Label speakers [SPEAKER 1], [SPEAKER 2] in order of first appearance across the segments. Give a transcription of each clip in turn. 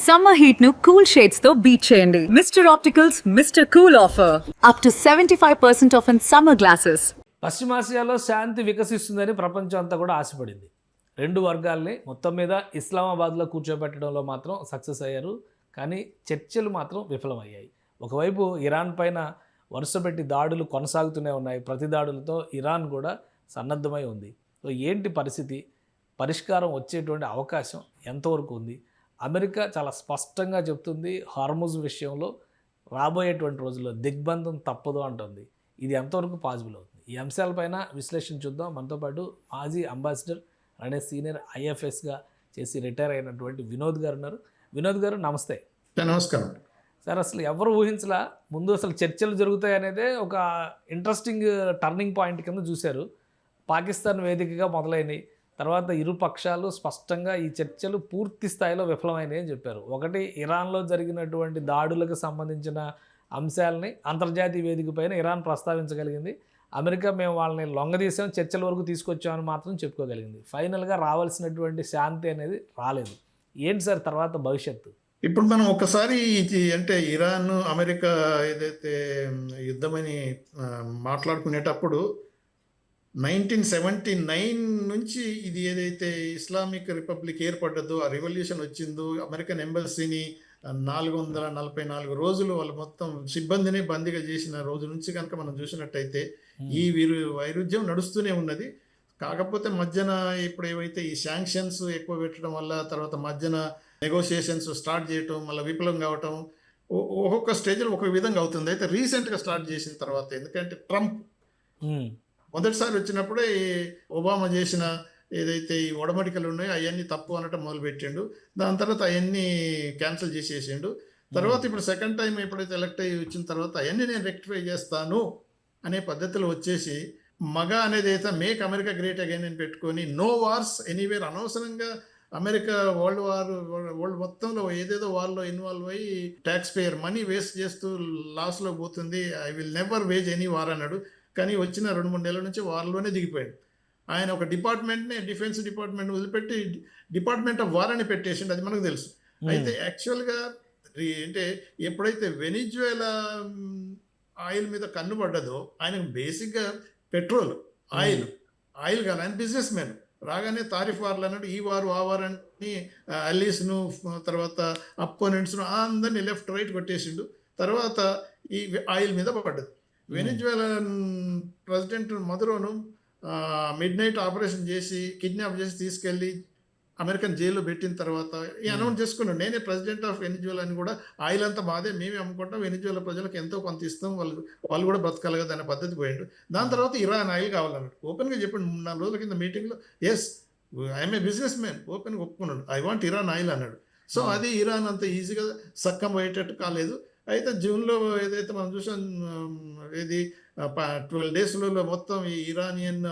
[SPEAKER 1] Summer heat ను cool shades తో beat చేయండి. Mister opticals mister cool offer up to 75% off in summer glasses.
[SPEAKER 2] పశ్చిమాసియాలో శాంతి వికసిస్తుందని ప్రపంచం అంతా కూడా ఆశపడింది. రెండు వర్గాల్ని మొత్తం మీద ఇస్లామాబాద్లో కూర్చోబెట్టడంలో మాత్రం సక్సెస్ అయ్యారు. కానీ చర్చలు మాత్రం విఫలమయ్యాయి. ఒకవైపు ఇరాన్ పైన వరుసపెట్టి దాడులు కొనసాగుతూనే ఉన్నాయి. ప్రతి దాడులతో ఇరాన్ కూడా సన్నద్ధమై ఉంది. సో ఏంటి పరిస్థితి? పరిష్కారం వచ్చేటువంటి అవకాశం ఎంతవరకు ఉంది? అమెరికా చాలా స్పష్టంగా చెప్తుంది, హార్ముజ్ విషయంలో రాబోయేటువంటి రోజుల్లో దిగ్బంధం తప్పదు అంటుంది. ఇది ఎంతవరకు పాసిబుల్ అవుతుంది? ఈ అంశాలపైన విశ్లేషణ చూద్దాం. మనతో పాటు మాజీ అంబాసిడర్ అనే సీనియర్ ఐఎఫ్ఎస్గా చేసి రిటైర్ అయినటువంటి వినోద్ గారు ఉన్నారు. వినోద్ గారు నమస్తే.
[SPEAKER 3] నమస్కారం
[SPEAKER 2] సార్. అసలు ఎవరు ఊహించలా ముందు అసలు చర్చలు జరుగుతాయి అనేదే ఒక ఇంట్రెస్టింగ్ టర్నింగ్ పాయింట్ కింద చూశారు. పాకిస్తాన్ వేదికగా మొదలైనవి. తర్వాత ఇరు పక్షాలు స్పష్టంగా ఈ చర్చలు పూర్తి స్థాయిలో విఫలమైనవి అని చెప్పారు. ఒకటి, ఇరాన్లో జరిగినటువంటి దాడులకు సంబంధించిన అంశాలని అంతర్జాతీయ వేదిక పైన ఇరాన్ ప్రస్తావించగలిగింది. అమెరికా మేము వాళ్ళని లొంగదీసాం, చర్చల వరకు తీసుకొచ్చామని మాత్రం చెప్పుకోగలిగింది. ఫైనల్గా రావాల్సినటువంటి శాంతి అనేది రాలేదు. ఏంటి సార్ తర్వాత భవిష్యత్తు?
[SPEAKER 3] ఇప్పుడు మనం ఒకసారి ఇది అంటే ఇరాన్ అమెరికా ఏదైతే యుద్ధమని మాట్లాడుకునేటప్పుడు 1979 నుంచి ఇది ఏదైతే ఇస్లామిక్ రిపబ్లిక్ ఏర్పడ్డదో, ఆ రెవల్యూషన్ వచ్చిందో, అమెరికన్ ఎంబసీని 444 రోజులు వాళ్ళు మొత్తం సిబ్బందిని బందీగా చేసిన రోజు నుంచి కనుక మనం చూసినట్టయితే ఈ వైరుధ్యం నడుస్తూనే ఉన్నది. కాకపోతే మధ్యన ఇప్పుడు ఏవైతే ఈ శాంక్షన్స్ ఎక్కువ పెట్టడం వల్ల, తర్వాత మధ్యన నెగోషియేషన్స్ స్టార్ట్ చేయటం, మళ్ళీ విఫలం కావటం, ఒక్కొక్క స్టేజ్లో ఒక విధంగా అవుతుంది. అయితే రీసెంట్గా స్టార్ట్ చేసిన తర్వాత, ఎందుకంటే ట్రంప్ మొదటిసారి వచ్చినప్పుడే ఒబామా చేసిన ఏదైతే ఈ ఒడమడికలు ఉన్నాయో అవన్నీ తప్పు అనటం మొదలుపెట్టిండు. దాని తర్వాత అవన్నీ క్యాన్సిల్ చేసేసిండు. తర్వాత ఇప్పుడు సెకండ్ టైం ఎప్పుడైతే ఎలక్ట్ అయ్యి వచ్చిన తర్వాత అవన్నీ నేను రెక్టిఫై చేస్తాను అనే పద్ధతిలో వచ్చేసి మగ అనేది అయితే మేక్ అమెరికా గ్రేట్ అగైన్ అని పెట్టుకొని నో వార్స్ ఎనీవేర్, అనవసరంగా అమెరికా వరల్డ్ మొత్తంలో ఏదేదో వార్లో ఇన్వాల్వ్ అయ్యి ట్యాక్స్ పేయర్ మనీ వేస్ట్ చేస్తూ లాస్లో పోతుంది. I will never wage any war అన్నాడు. కానీ వచ్చిన 2-3 నెలల నుంచి వార్లోనే దిగిపోయాడు. ఆయన ఒక డిపార్ట్మెంట్ని, డిఫెన్స్ డిపార్ట్మెంట్ వదిలిపెట్టి డిపార్ట్మెంట్ ఆఫ్ వార్ అని పెట్టేసిండు. అది మనకు తెలుసు. అయితే యాక్చువల్గా అంటే ఎప్పుడైతే వెనిజువేలా ఆయిల్ మీద కన్ను పడ్డదో, ఆయనకు బేసిక్గా పెట్రోల్, ఆయిల్ కాదు. ఆయన బిజినెస్ మ్యాన్. రాగానే తారిఫ్ వార్లు అన్నాడు, ఈ వారు ఆ వారు అని అలీస్ను, తర్వాత అపోనెంట్స్ను అందరినీ లెఫ్ట్ రైట్ కొట్టేసిండు. తర్వాత ఈ ఆయిల్ మీద పడ్డది. వెనిజువేలా ప్రెసిడెంట్ మదురోను మిడ్ నైట్ ఆపరేషన్ చేసి కిడ్నాప్ చేసి తీసుకెళ్ళి అమెరికన్ జైల్లో పెట్టిన తర్వాత ఈ అనౌన్స్ చేసుకున్నాడు, నేనే ప్రెసిడెంట్ ఆఫ్ వెనిజువేలా అని, కూడా ఆయిల్ అంతా మాదే, మేమే అమ్ముకుంటాం, వెనిజువేలా ప్రజలకు ఎంతో కొంత ఇస్తాం, వాళ్ళు కూడా బతకాలి కదా అనే పద్ధతి పోయిండు. దాని తర్వాత ఇరాన్ ఆయిల్ కావాలన్నాడు. ఓపెన్గా చెప్పండి 3-4 రోజుల కింద మీటింగ్లో, yes I'm a businessman, ఓపెన్గా ఒప్పుకున్నాడు, ఐ వాంట్ ఇరాన్ ఆయిల్ అన్నాడు. సో అది ఇరాన్ అంత ఈజీగా సక్కం అయ్యేటట్టు కాలేదు. అయితే జూన్లో ఏదైతే మనం చూసాం, ఇది 12 డేస్లలో మొత్తం ఈ ఇరానియన్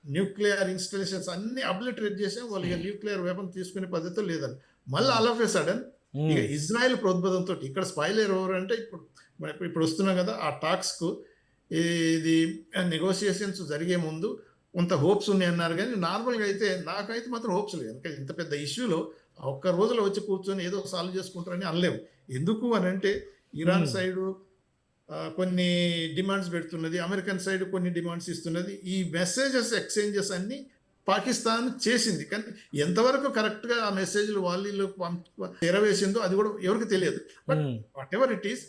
[SPEAKER 3] న్యూక్లియర్ ఇన్స్టాలేషన్స్ అన్ని అబ్లిటరేట్ చేసాం. వాళ్ళు న్యూక్లియర్ వెపన్ తీసుకునే పద్ధతి లేదని మళ్ళీ ఆల్ ఆఫ్ ఏ సడన్ ఇక ఇజ్రాయెల్ ప్రోద్బలంతో, ఇక్కడ స్పాయిలర్ ఓవర్ అంటే ఇప్పుడు వస్తున్నాం కదా ఆ టాక్స్కు, ఇది నెగోషియేషన్స్ జరిగే ముందు కొంత హోప్స్ ఉన్నాయి అన్నారు. కానీ నార్మల్గా అయితే నాకైతే మాత్రం హోప్స్ లేదు. ఎందుకంటే ఇంత పెద్ద ఇష్యూలో ఒక్క రోజులో వచ్చి కూర్చొని ఏదో సాల్వ్ చేసుకుంటారని అనలేము. ఎందుకు అని అంటే ఇరాన్ సైడు కొన్ని డిమాండ్స్ పెడుతున్నది, అమెరికన్ సైడ్ కొన్ని డిమాండ్స్ ఇస్తున్నది. ఈ మెసేజెస్ ఎక్స్చేంజెస్ అన్ని పాకిస్తాన్ చేసింది. కానీ ఎంతవరకు కరెక్ట్గా ఆ మెసేజ్లు వాళ్ళు ఎరవేసిందో అది కూడా ఎవరికి తెలియదు. But whatever it is,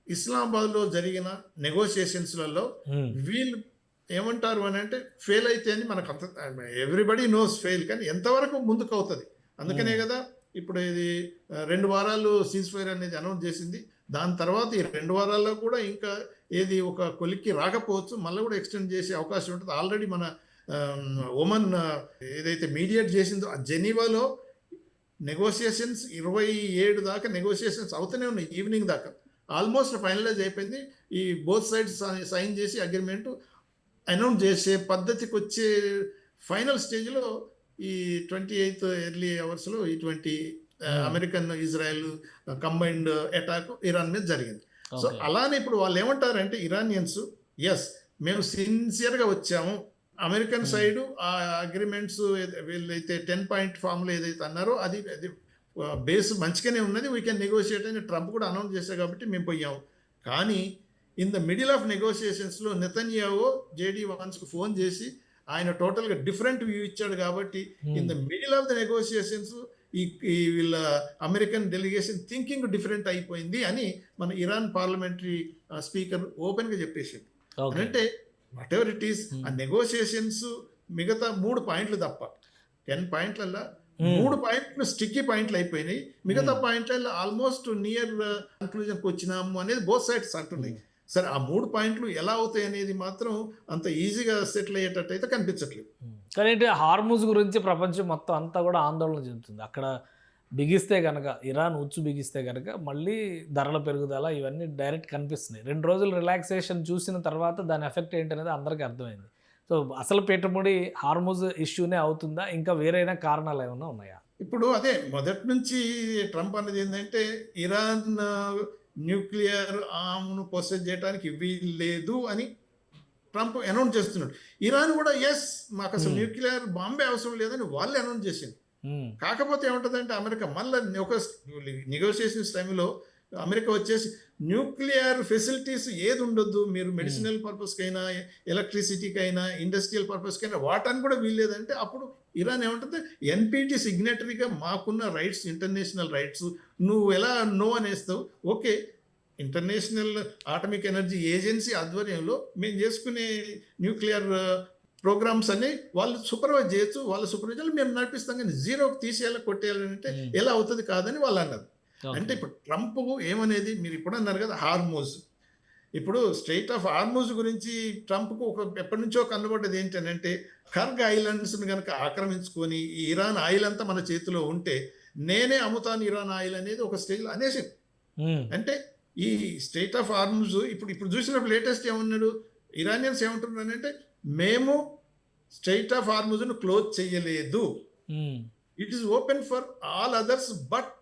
[SPEAKER 3] ఇస్లామాబాద్లో జరిగిన నెగోషియేషన్స్లలో వీళ్ళు ఏమంటారు అని అంటే ఫెయిల్ అయితే అని మనకు అంత ఎవ్రీబడి నోస్ ఫెయిల్, కానీ ఎంతవరకు ముందుకు అవుతుంది. అందుకనే కదా ఇప్పుడు ఇది 2 వారాలు సీజ్ ఫైర్ అనేది అనౌన్స్ చేసింది. దాని తర్వాత ఈ 2 వారాల్లో కూడా ఇంకా ఏది ఒక కొలిక్కి రాకపోవచ్చు, మళ్ళీ కూడా ఎక్స్టెండ్ చేసే అవకాశం ఉంటుంది. ఆల్రెడీ మన ఒమన్ ఏదైతే మీడియేట్ చేసిందో ఆ జెనీవాలో నెగోషియేషన్స్ 27 దాకా నెగోషియేషన్స్ అవుతూనే ఉన్నాయి. ఈవినింగ్ దాకా ఆల్మోస్ట్ ఫైనలైజ్ అయిపోయింది. ఈ బోత్ సైడ్స్ సైన్ చేసి అగ్రిమెంట్ అనౌన్స్ చేసే పద్ధతికి వచ్చే ఫైనల్ స్టేజ్లో ఈ 28th ఎర్లీ అవర్స్లో ఇటువంటి American Israel combined attack Iran మీద జరిగింది. సో అలానే ఇప్పుడు వాళ్ళు ఏమంటారంటే ఇరానియన్స్, ఎస్ మేము సిన్సియర్గా వచ్చాము, అమెరికన్ సైడ్ ఆ అగ్రిమెంట్స్ వీళ్ళైతే 10 పాయింట్ ఫార్ములా ఏదైతే అన్నారో అది బేస్ మంచిగానే ఉన్నది, వీ కెన్ నెగోషియేట్ అని ట్రంప్ కూడా అనౌన్స్ చేశారు కాబట్టి మేము పోయాము. కానీ ఇన్ ద మిడిల్ ఆఫ్ నెగోషియేషన్స్లో నెతన్యాహు జేడీ వాన్స్కి ఫోన్ చేసి ఆయన టోటల్గా డిఫరెంట్ వ్యూ ఇచ్చాడు కాబట్టి in the middle of the negotiations ఈ వీళ్ళ అమెరికన్ డెలిగేషన్ థింకింగ్ డిఫరెంట్ అయిపోయింది అని మన ఇరాన్ పార్లమెంటరీ స్పీకర్ ఓపెన్గా చెప్పేసింది. అంటే వాట్ ఎవర్ ఇట్ ఈస్, ఆ నెగోషియేషన్స్ మిగతా 3 పాయింట్లు తప్ప 10 పాయింట్లలో 3 పాయింట్లు స్టిక్కీ పాయింట్లు అయిపోయినాయి, మిగతా పాయింట్లలో ఆల్మోస్ట్ నియర్ కన్క్లూజన్కి వచ్చినాము అనేది బోత్ సైడ్స్ అంటున్నాయి. సరే ఆ 3 పాయింట్లు ఎలా అవుతాయి అనేది మాత్రం అంత ఈజీగా సెటిల్ అయ్యేటట్టు అయితే కనిపించట్లేదు.
[SPEAKER 2] కానీ హార్మూజ్ గురించి ప్రపంచం మొత్తం అంతా కూడా ఆందోళన చెందుతుంది. అక్కడ బిగిస్తే కనుక, ఇరాన్ ఉచ్చు బిగిస్తే కనుక మళ్ళీ ధరల పెరుగుదల ఇవన్నీ డైరెక్ట్ కనిపిస్తున్నాయి. 2 రోజులు రిలాక్సేషన్ చూసిన తర్వాత దాని ఎఫెక్ట్ ఏంటనేది అందరికీ అర్థమైంది. సో అసలు పెట్టుబడి హార్మూజ్ ఇష్యూనే అవుతుందా, ఇంకా వేరైనా కారణాలు ఏమైనా ఉన్నాయా?
[SPEAKER 3] ఇప్పుడు అదే మొదటి నుంచి ట్రంప్ అన్నది ఏంటంటే ఇరాన్ న్యూక్లియర్ ఆర్మ్ను పొసెస్ చేయడానికి వీలు లేదు అని ట్రంప్ అనౌన్స్ చేస్తున్నాడు. ఇరాన్ కూడా ఎస్ మాకు అసలు న్యూక్లియర్ బాంబే అవసరం లేదని వాళ్ళే అనౌన్స్ చేసింది. కాకపోతే ఏముంటుందంటే అమెరికా మళ్ళీ ఒక నెగోషియేషన్స్ టైంలో అమెరికా వచ్చేసి న్యూక్లియర్ ఫెసిలిటీస్ ఏది ఉండొద్దు, మీరు మెడిసినల్ పర్పస్కైనా ఎలక్ట్రిసిటీకైనా ఇండస్ట్రియల్ పర్పస్కైనా వాటానికి కూడా వీల్లేదంటే అప్పుడు ఇరాన్ ఏమంటుంది, ఎన్పిటి సిగ్నేటరీగా మాకున్న రైట్స్ ఇంటర్నేషనల్ రైట్స్ నువ్వు ఎలా నో అనేస్తావు, okay international atomic energy agency ఆధ్వర్యంలో మేము చేసుకునే న్యూక్లియర్ ప్రోగ్రామ్స్ అన్ని వాళ్ళు సూపర్వైజ్ చేయొచ్చు, వాళ్ళ సూపర్వైజర్లు మేము నడిపిస్తాం, కానీ జీరోకి తీసేయాలి కొట్టేయాలని అంటే ఎలా అవుతుంది కాదని వాళ్ళు అన్నారు. అంటే ఇప్పుడు ట్రంప్ ఏమనేది మీరు ఇప్పుడు అన్నారు కదా హార్మూజ్, ఇప్పుడు స్ట్రెయిట్ ఆఫ్ హార్మూజ్ గురించి ట్రంప్కు ఎప్పటి నుంచో కనబడ్డది ఏంటంటే కర్గ్ ఐలాండ్స్ని కనుక ఆక్రమించుకొని ఈ ఇరాన్ ఆయిల్ అంతా మన చేతిలో ఉంటే నేనే అమ్ముతాను ఇరాన్ ఆయిల్ అనేది ఒక స్టేజ్లో అనేసి. అంటే ఈ స్ట్రెయిట్ ఆఫ్ హార్మూజ్ ఇప్పుడు చూసినప్పుడు లేటెస్ట్ ఏమన్నాడు, ఇరానియన్స్ ఏమంటున్నారు అంటే మేము స్ట్రెయిట్ ఆఫ్ హార్మూజ్ను క్లోజ్ చేయలేదు, it is open for all others but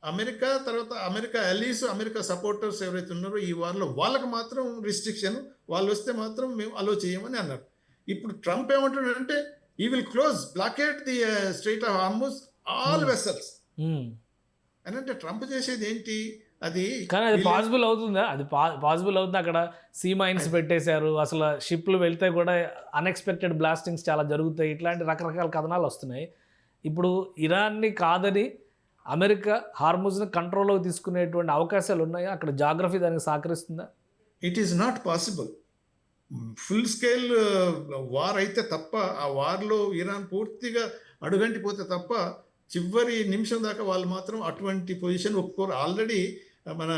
[SPEAKER 3] America తర్వాత అమెరికా అలీస్ అమెరికా సపోర్టర్స్ ఎవరైతే ఉన్నారో ఈ వార్లో వాళ్ళకి మాత్రం రిస్ట్రిక్షన్, వాళ్ళు వస్తే మాత్రం మేము అలో చేయమని అన్నారు. ఇప్పుడు ట్రంప్ ఏమంటున్నాడంటే ఈ will close blockade the strait of Hormuz all vessels అని. అంటే ట్రంప్ చేసేది ఏంటి అది,
[SPEAKER 2] కానీ అది పాసిబుల్ అవుతుందా? అది పాసిబుల్ అవుతుంది. అక్కడ సీ మైన్స్ పెట్టేశారు, అసలు షిప్లు వెళ్తే కూడా అన్ఎక్స్పెక్టెడ్ బ్లాస్టింగ్స్ చాలా జరుగుతాయి, ఇట్లాంటి రకరకాల కథనాలు వస్తున్నాయి. ఇప్పుడు ఇరాన్ని కాదని అమెరికా హార్మూజ్ని కంట్రోల్లోకి తీసుకునేటువంటి అవకాశాలు ఉన్నాయా? అక్కడ జాగ్రఫీ దానికి సహకరిస్తుందా?
[SPEAKER 3] It is not possible. Full scale war అయితే తప్ప, ఆ వార్లో ఇరాన్ పూర్తిగా అడుగంటిపోతే తప్ప చివరి నిమిషం దాకా వాళ్ళు మాత్రం అటువంటి పొజిషన్ ఒప్పుకోరు. ఆల్రెడీ మన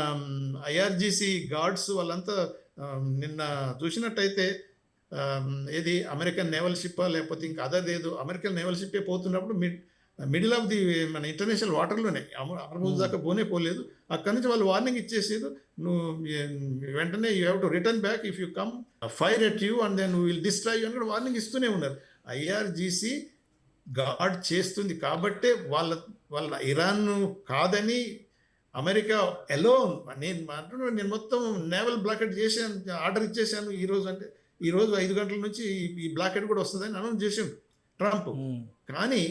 [SPEAKER 3] ఐఆర్జీసీ గార్డ్స్ వాళ్ళంతా నిన్న చూసినట్టయితే ఏది అమెరికన్ నేవల్ షిప్పా లేకపోతే ఇంకా అదర్ ఏదో అమెరికన్ నేవల్ షిప్పే పోతున్నప్పుడు మిడిల్ ఆఫ్ ది మన ఇంటర్నేషనల్ వాటర్లోనే హార్మూజ్ దాకా పోలేదు. అక్కడి నుంచి వాళ్ళు వార్నింగ్ ఇచ్చేసారు, నువ్వు వెంటనే you have to return back if you come fire at you and then will destroy you అని కూడా వార్నింగ్ ఇస్తూనే ఉన్నారు. ఐఆర్జీసీ గార్డ్ చేస్తుంది కాబట్టే వాళ్ళ ఇరాన్ కాదని అమెరికా ఎలోన్ నేను మొత్తం నేవల్ బ్లాకెట్ చేశాను, ఆర్డర్ ఇచ్చేసాను ఈరోజు 5 గంటల నుంచి ఈ బ్లాకెట్ కూడా వస్తుందని అనౌన్స్ చేసాడు ట్రంప్. కానీ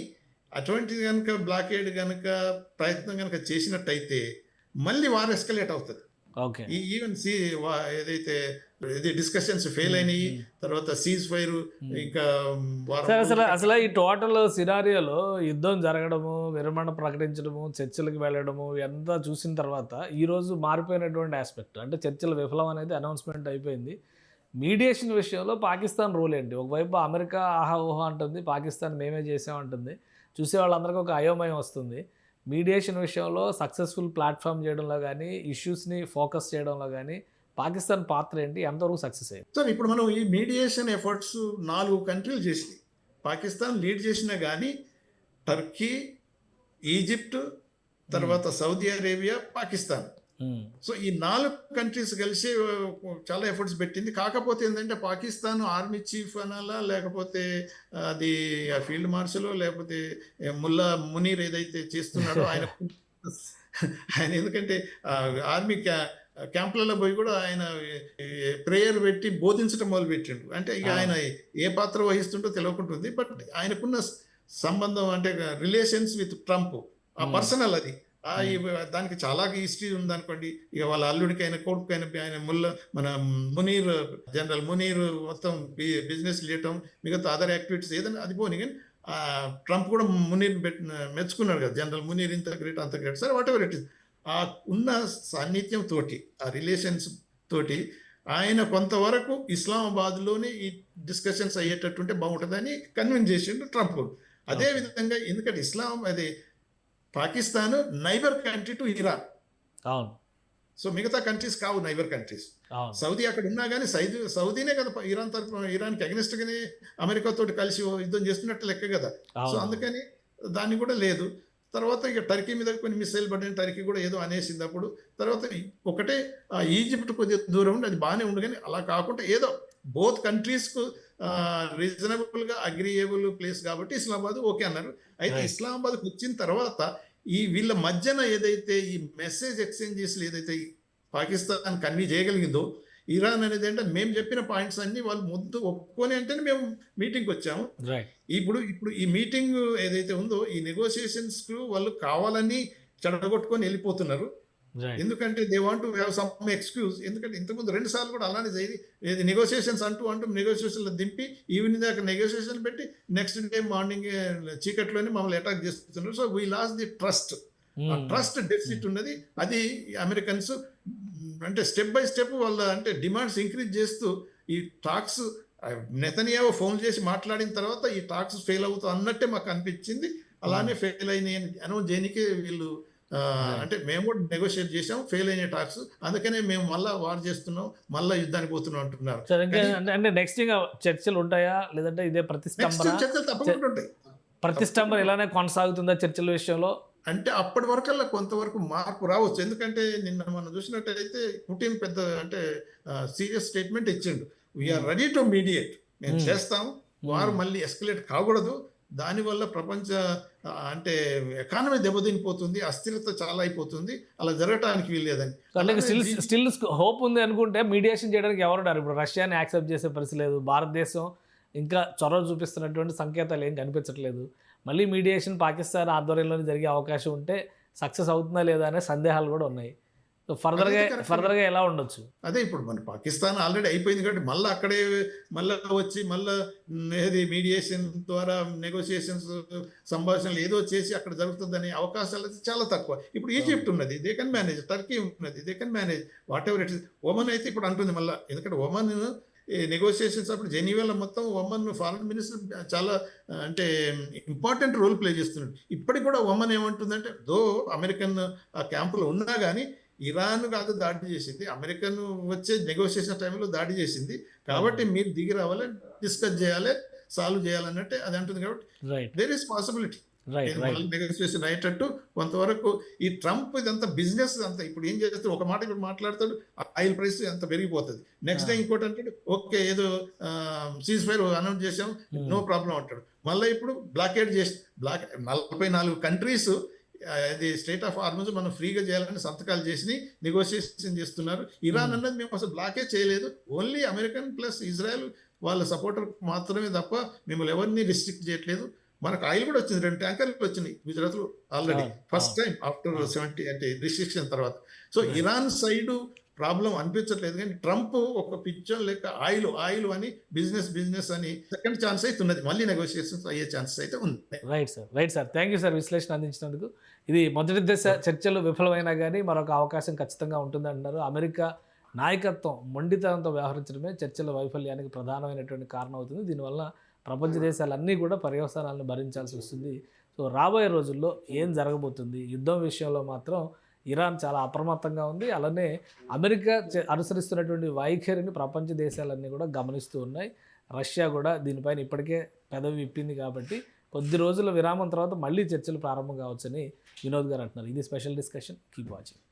[SPEAKER 3] అటువంటిది కనుక బ్లాకేడ్ కనుక ప్రయత్నం కనుక చేసినట్టయితే మళ్ళీ వార్ ఎస్కలేట్ అవుతుంది. ఈవెన్ ఏదైతే డిస్కషన్స్ ఫెయిల్ అయినాయి, తర్వాత సీజ్ ఫైర్ ఇంకా
[SPEAKER 2] అసలు ఈ టోటల్ సినారియోలో యుద్ధం జరగడము, విరమణ ప్రకటించడము, చర్చలకు వెళ్ళడము ఎంత చూసిన తర్వాత ఈరోజు మారిపోయినటువంటి ఆస్పెక్ట్ అంటే చర్చలు విఫలం అనేది అనౌన్స్మెంట్ అయిపోయింది. మీడియేషన్ విషయంలో పాకిస్తాన్ రోల్ ఏంటి? ఒకవైపు అమెరికా ఆహా ఊహా అంటుంది, పాకిస్తాన్ మేమే చేసామంటుంది, చూసే వాళ్ళందరికీ ఒక అయోమయం వస్తుంది. మీడియేషన్ విషయంలో సక్సెస్ఫుల్ ప్లాట్ఫామ్ చేయడంలో కానీ, ఇష్యూస్ని ఫోకస్ చేయడంలో కానీ పాకిస్తాన్ పాత్ర ఏంటి, ఎంతవరకు సక్సెస్ అయ్యింది?
[SPEAKER 3] సార్ ఇప్పుడు మనం ఈ మీడియేషన్ ఎఫర్ట్స్ 4 కంట్రీలు చేసినాయి, పాకిస్తాన్ లీడ్ చేసినా కానీ టర్కీ, ఈజిప్ట్, తర్వాత సౌదీ అరేబియా, పాకిస్తాన్. సో ఈ 4 కంట్రీస్ కలిసి చాలా ఎఫర్ట్స్ పెట్టింది. కాకపోతే ఏంటంటే పాకిస్తాన్ ఆర్మీ చీఫ్ అనాలా లేకపోతే అది ఫీల్డ్ మార్షల్ లేకపోతే ముల్లా మునీర్ ఏదైతే చేస్తున్నాడో ఆయన ఎందుకంటే ఆర్మీ క్యాంపులలో పోయి కూడా ఆయన ప్రేయర్ పెట్టి బోధించడం మొదలుపెట్టిండు. అంటే ఇక ఆయన ఏ పాత్ర వహిస్తుంటో తెలియకుంటుంది. బట్ ఆయనకున్న సంబంధం అంటే రిలేషన్స్ విత్ ట్రంప్ ఆ పర్సనల్ అది. దానికి చాలా హిస్టరీ ఉందనుకోండి. ఇక వాళ్ళ అల్లుడికైనా, కొడుకైనా ఆయన మన మునీర్, జనరల్ మునీర్ మొత్తం బిజినెస్ చేయటం, మిగతా అదర్ యాక్టివిటీస్ ఏదైనా అది పోనీ కానీ ట్రంప్ కూడా మునీర్ మెచ్చుకున్నాడు కదా, జనరల్ మునీర్ ఇంత గ్రేట్ అంత గ్రేట్, సరే వాట్ ఎవర్ ఇట్ ఇస్. ఆ ఉన్న సాన్నిధ్యం తోటి, ఆ రిలేషన్స్ తోటి ఆయన కొంతవరకు ఇస్లామాబాద్లోనే ఈ డిస్కషన్స్ అయ్యేటట్టుంటే బాగుంటుందని కన్విన్స్ చేసిండు ట్రంప్. అదే విధంగా ఎందుకంటే అది Pakistan neighbour country to Iran.
[SPEAKER 2] అవును.
[SPEAKER 3] సో మిగతా కంట్రీస్ కావు నైబర్ కంట్రీస్.
[SPEAKER 2] అవును.
[SPEAKER 3] సౌదీ అక్కడ ఉన్నా కానీ సౌదీనే కదా ఇరాన్ తరఫున, ఇరాన్కి అగెనిస్ట్ గానే అమెరికాతో కలిసి యుద్ధం చేస్తున్నట్టు లెక్క కదా. సో అందుకని దాన్ని కూడా లేదు. తర్వాత ఇక టర్కీ మీద కొన్ని మిసైల్ పడిన టర్కీ కూడా ఏదో అనేసింది అప్పుడు. తర్వాత ఒకటే ఈజిప్ట్ కొద్దిగా దూరం ఉండి అది బాగానే ఉండు, కానీ అలా కాకుండా ఏదో బోత్ కంట్రీస్కు రీజనబుల్గా అగ్రియేబుల్ ప్లేస్ కాబట్టి ఇస్లామాబాద్ ఓకే అన్నారు. అయితే ఇస్లామాబాద్కి వచ్చిన తర్వాత ఈ వీళ్ళ మధ్యన ఏదైతే ఈ మెసేజ్ ఎక్స్చేంజెస్ ఏదైతే పాకిస్తాన్ కన్వీ చేయగలిగిందో, ఇరాన్ అనేది అంటే మేము చెప్పిన పాయింట్స్ అన్ని వాళ్ళు ముందు ఒప్పుకొని అంటేనే మేము మీటింగ్కి వచ్చాము. ఇప్పుడు ఈ మీటింగ్ ఏదైతే ఉందో ఈ నెగోషియేషన్స్ కు వాళ్ళు కావాలని చెడగొట్టుకొని వెళ్ళిపోతున్నారు. ఎందుకంటే they want to have some excuse. ఎందుకంటే ఇంతకుముందు 2 సార్లు కూడా అలానే జరిగి నెగోషియేషన్స్ అంటూ నెగోషియేషన్లు దింపి ఈవినింగ్ దాకా నెగోషియేషన్ పెట్టి నెక్స్ట్ డే మార్నింగ్ చీకట్లోనే మమ్మల్ని అటాక్ చేస్తున్నారు. So we lost the trust. Trust deficit ఉన్నది. అది అమెరికన్స్ అంటే స్టెప్ బై స్టెప్ వాళ్ళ అంటే డిమాండ్స్ ఇంక్రీజ్ చేస్తూ ఈ టాక్స్ నెతన్యాహు ఫోన్ చేసి మాట్లాడిన తర్వాత ఈ టాక్స్ ఫెయిల్ అవుతాం అన్నట్టే మాకు అనిపించింది. అలానే ఫెయిల్ అయినాయి అనౌన్స్ చేయడానికి వీళ్ళు అంటే మేము కూడా నెగోషియేట్ చేసాం, ఫెయిల్ అయిన టాక్స్, అందుకనే మేము మళ్ళీ వార్ చేస్తున్నాం, మళ్ళీ యుద్ధానికి పోతున్నాం అంటున్నారు.
[SPEAKER 2] అంటే నెక్స్ట్ ఇంకా చర్చలు ఉంటాయా, లేదంటే ఇదే ప్రతిష్టంభన?
[SPEAKER 3] చర్చలు తప్పకుండా ఉంటాయి.
[SPEAKER 2] ప్రతిష్టంభన ఇలానే కొనసాగుతుందా చర్చల విషయంలో?
[SPEAKER 3] అంటే అప్పటి వరకల్లా కొంతవరకు మార్పు రావచ్చు. ఎందుకంటే నిన్న మనం చూసినట్టయితే పుటిన్ పెద్ద అంటే సీరియస్ స్టేట్మెంట్ ఇచ్చిండు, వీఆర్ రెడీ టు మీడియేట్, మేము చేస్తాం, వారు మళ్ళీ ఎస్కలేట్ కాకూడదు, దానివల్ల ప్రపంచ అంటే ఎకానమీ దెబ్బతినిపోతుంది, అస్థిరత చాలా అయిపోతుంది, అలా జరగటానికి వీల్లేదని.
[SPEAKER 2] స్టిల్ హోప్ ఉంది అనుకుంటే మీడియేషన్ చేయడానికి ఎవరున్నారు? ఇప్పుడు రష్యాని యాక్సెప్ట్ చేసే పరిస్థితి లేదు, భారతదేశం ఇంకా చొరవ చూపిస్తున్నటువంటి సంకేతాలు ఏం కనిపించట్లేదు. మళ్ళీ మీడియేషన్ పాకిస్తాన్ ఆధ్వర్యంలోనే జరిగే అవకాశం ఉంటే సక్సెస్ అవుతుందా లేదా అనే సందేహాలు కూడా ఉన్నాయి. సో ఫర్దర్గా ఎలా ఉండొచ్చు?
[SPEAKER 3] అదే ఇప్పుడు మన పాకిస్తాన్ ఆల్రెడీ అయిపోయింది కాబట్టి మళ్ళీ అక్కడే మళ్ళీ వచ్చి మళ్ళీ ఏది మీడియేషన్ ద్వారా నెగోషియేషన్స్ సంభాషణలు ఏదో చేసి అక్కడ జరుగుతుందనే అవకాశాలు అయితే చాలా తక్కువ. ఇప్పుడు ఈజిప్ట్ ఉన్నది, దే కెన్ మేనేజ్, టర్కీ ఉన్నది, they can manage, what ever it is. Oman అయితే ఇప్పుడు అంటుంది మళ్ళీ, ఎందుకంటే ఒమన్ నెగోషియేషన్స్ అప్పుడు జెనీవాలో మొత్తం ఒమన్ ఫారెన్ మినిస్టర్ చాలా అంటే ఇంపార్టెంట్ రోల్ ప్లే చేస్తున్నాడు. ఇప్పటికి కూడా ఒమన్ ఏమంటుందంటే దో అమెరికన్ ఆ క్యాంపులో ఉన్నా కానీ ఇరాన్ కాదు దాడి చేసింది, అమెరికన్ వచ్చే నెగోషియేషన్ టైంలో దాడి చేసింది, కాబట్టి మీరు దిగి రావాలి, డిస్కస్ చేయాలి, సాల్వ్ చేయాలన్నట్టే అది అంటుంది. కాబట్టి దేర్ ఈస్ పాసిబిలిటీ నెగోషియేషన్ అయ్యేటట్టు కొంతవరకు. ఈ ట్రంప్ ఇదంతా బిజినెస్ అంతా ఇప్పుడు ఏం చేస్తాడు, ఒక మాట ఇప్పుడు మాట్లాడతాడు, ఆయిల్ ప్రైస్ అంత పెరిగిపోతుంది, నెక్స్ట్ డే ఇంకోటి అంటాడు ఓకే ఏదో సీజ్ ఫైర్ అనౌన్స్ చేసాం నో ప్రాబ్లం అంటాడు, మళ్ళీ ఇప్పుడు బ్లాకేడ్ చేసి 44 కంట్రీస్ అది స్టేట్ ఆఫ్ హార్మజ్ మనం ఫ్రీగా చేయాలని సంతకాలు చేసి నెగోషియేషన్ చేస్తున్నారు. ఇరాన్ అన్నది మేము అసలు బ్లాకేజ్ చేయలేదు, ఓన్లీ అమెరికన్ ప్లస్ ఇజ్రాయెల్ వాళ్ళ సపోర్టర్ మాత్రమే తప్ప మిమ్మల్ని ఎవరిని రిస్ట్రిక్ట్ చేయట్లేదు. మనకు ఆయిల్ కూడా వచ్చింది, 2 ట్యాంకర్లు వచ్చినాయి గుజరాత్లో ఆల్రెడీ, ఫస్ట్ టైం ఆఫ్టర్ 70 అంటే రిస్ట్రిక్షన్ తర్వాత. సో ఇరాన్ సైడ్ ప్రాబ్లం అనిపించట్లేదు, కానీ ట్రంప్ ఒక పిక్చర్ లెక్క ఆయిల్ అని బిజినెస్ అని సెకండ్ ఛాన్స్ అయితే ఉన్నది, మళ్ళీ నెగోషియేషన్స్ అయ్యే ఛాన్సెస్ అయితే ఉంది.
[SPEAKER 2] Right sir thank you sir విశ్లేషణ అందించినందుకు. ఇది మొదటి దశ చర్చలు విఫలమైనా కానీ మరొక అవకాశం ఖచ్చితంగా ఉంటుందంటున్నారు. అమెరికా నాయకత్వం మొండితనంతో వ్యవహరించడమే చర్చల వైఫల్యానికి ప్రధానమైనటువంటి కారణం అవుతుంది. దీనివల్ల ప్రపంచ దేశాలన్నీ కూడా పర్యవసానాలను భరించాల్సి వస్తుంది. సో రాబోయే రోజుల్లో ఏం జరగబోతుంది, యుద్ధం విషయంలో మాత్రం ఇరాన్ చాలా అప్రమత్తంగా ఉంది. అలానే అమెరికా అనుసరిస్తున్నటువంటి వైఖరిని ప్రపంచ దేశాలన్నీ కూడా గమనిస్తూ ఉన్నాయి. రష్యా కూడా దీనిపైన ఇప్పటికే పెదవి విప్పింది కాబట్టి కొద్ది రోజుల విరామం తర్వాత మళ్ళీ చర్చలు ప్రారంభం కావచ్చని వినోద్ గారు అంటున్నారు. ఇది స్పెషల్ డిస్కషన్, కీప్ వాచింగ్.